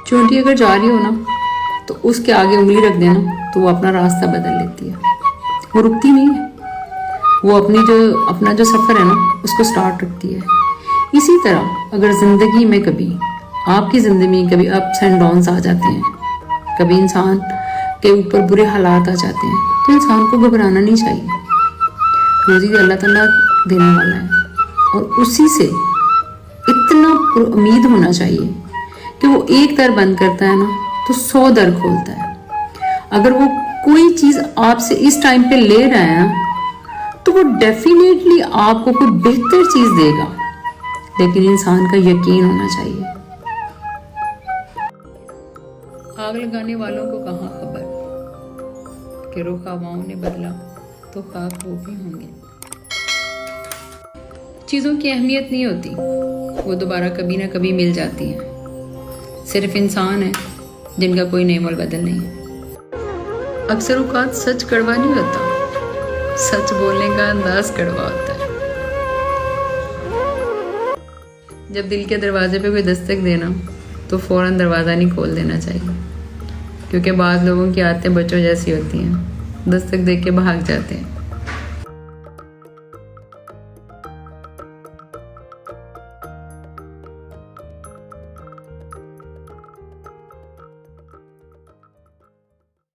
चूंटी अगर जा रही हो ना तो उसके आगे उंगली रख देना तो वो अपना रास्ता बदल लेती है, वो रुकती नहीं है, वो अपना जो सफ़र है ना उसको स्टार्ट रखती है। इसी तरह अगर ज़िंदगी में कभी आपकी ज़िंदगी में कभी अप्स एंड डाउन्स आ जाते हैं, कभी इंसान के ऊपर बुरे हालात आ जाते हैं, तो इंसान को घबराना नहीं चाहिए। रोज़ी अल्लाह ताला देने वाला है और उसी से इतना उम्मीद होना चाहिए कि वो एक दर बंद करता है ना तो 100 दर खोलता है। अगर वो कोई चीज़ आपसे इस टाइम पे ले रहा है ना तो वो डेफिनेटली आपको कोई बेहतर चीज़ देगा, लेकिन इंसान का यकीन होना चाहिए। आग लगाने वालों को कहाँ खबर कि रुख हवाओं ने बदला तो खाक वो भी होंगे। चीज़ों की अहमियत नहीं होती, वो दोबारा कभी ना कभी मिल जाती हैं। सिर्फ इंसान है जिनका कोई नेमोल बदल नहीं है। अक्सर औकात सच कड़वा नहीं होता, सच बोलने का अंदाज कड़वा होता है। जब दिल के दरवाजे पे कोई दस्तक देना तो फौरन दरवाज़ा नहीं खोल देना चाहिए, क्योंकि बाद लोगों की आदतें बच्चों जैसी होती हैं, दस्तक देख के भाग जाते हैं।